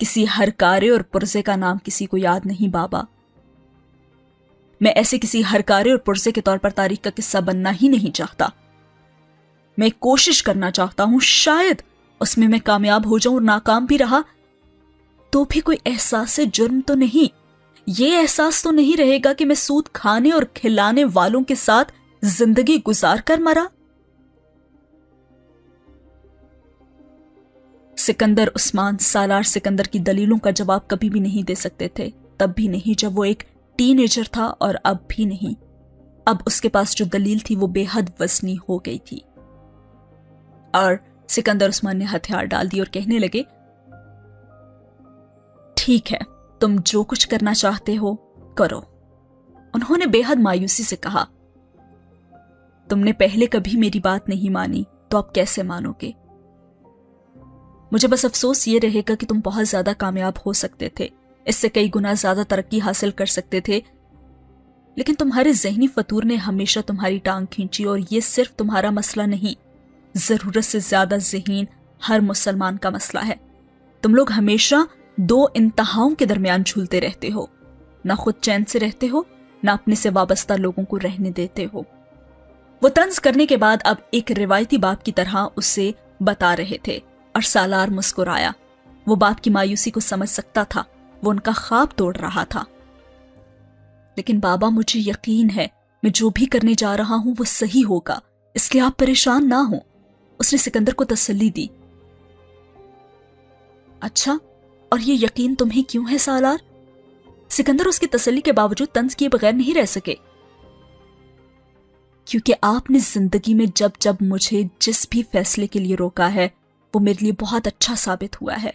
کسی ہرکارے اور پرزے کا نام کسی کو یاد نہیں بابا. میں ایسے کسی ہرکارے اور پرزے کے طور پر تاریخ کا قصہ بننا ہی نہیں چاہتا. میں کوشش کرنا چاہتا ہوں، شاید اس میں کامیاب ہو جاؤں، اور ناکام بھی رہا تو بھی کوئی احساس جرم تو نہیں. یہ احساس تو نہیں رہے گا کہ میں سود کھانے اور کھلانے والوں کے ساتھ زندگی گزار کر مرا. سکندر عثمان سالار سکندر کی دلیلوں کا جواب کبھی بھی نہیں دے سکتے تھے. تب بھی نہیں جب وہ ایک ٹین ایجر تھا، اور اب بھی نہیں. اب اس کے پاس جو دلیل تھی وہ بے حد وزنی ہو گئی تھی. اور سکندر عثمان نے ہتھیار ڈال دی اور کہنے لگے، ٹھیک ہے، تم جو کچھ کرنا چاہتے ہو کرو. انہوں نے بے حد مایوسی سے کہا، تم نے پہلے کبھی میری بات نہیں مانی تو اب کیسے مانو گے؟ مجھے بس افسوس یہ رہے گا کہ تم بہت زیادہ کامیاب ہو سکتے تھے، اس سے کئی گنا زیادہ ترقی حاصل کر سکتے تھے، لیکن تمہارے ذہنی فطور نے ہمیشہ تمہاری ٹانگ کھینچی. اور یہ صرف تمہارا مسئلہ نہیں، ضرورت سے زیادہ ذہین ہر مسلمان کا مسئلہ ہے. تم لوگ ہمیشہ دو انتہاؤں کے درمیان جھولتے رہتے ہو. نہ خود چین سے رہتے ہو، نہ اپنے سے وابستہ لوگوں کو رہنے دیتے ہو. وہ طنز کرنے کے بعد اب ایک روایتی باپ کی طرح اسے بتا رہے تھے اور سالار مسکرایا. وہ باپ کی مایوسی کو سمجھ سکتا تھا. وہ ان کا خواب توڑ رہا تھا. لیکن بابا، مجھے یقین ہے میں جو بھی کرنے جا رہا ہوں وہ صحیح ہوگا، اس لیے آپ پریشان نہ ہوں. اس نے سکندر کو تسلی دی. اچھا، اور یہ یقین تمہیں کیوں ہے سالار؟ سکندر اس کی تسلی کے باوجود طنز کیے بغیر نہیں رہ سکے. کیونکہ آپ نے زندگی میں جب جب مجھے جس بھی فیصلے کے لیے روکا ہے وہ میرے لیے بہت اچھا ثابت ہوا ہے.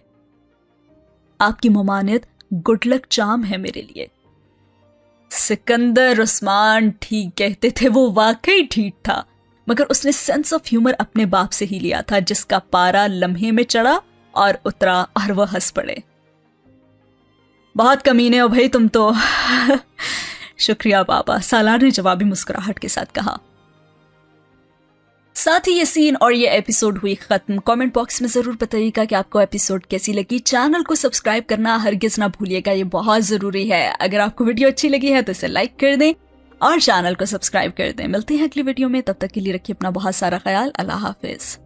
آپ کی ممانعت گڈ لک چارم ہے میرے لیے. سکندر عثمان ٹھیک کہتے تھے، وہ واقعی ٹھیک تھا، مگر اس نے سینس آف ہیومر اپنے باپ سے ہی لیا تھا، جس کا پارا لمحے میں چڑھا اور اترا اور وہ ہنس پڑے. بہت کمینے ہو بھائی تم تو. شکریہ بابا، سالار نے جوابی مسکراہٹ کے ساتھ کہا. ساتھ ہی یہ سین اور یہ ایپیسوڈ ہوئی ختم. کامنٹ باکس میں ضرور بتائیے گا کہ آپ کو ایپیسوڈ کیسی لگی. چینل کو سبسکرائب کرنا ہرگز نہ بھولیے گا، یہ بہت ضروری ہے. اگر آپ کو ویڈیو اچھی لگی ہے تو اسے لائک کر دیں اور چینل کو سبسکرائب کر دیں. ملتے ہیں اگلی ویڈیو میں، تب تک کے لیے رکھیے اپنا بہت سارا خیال. اللہ حافظ.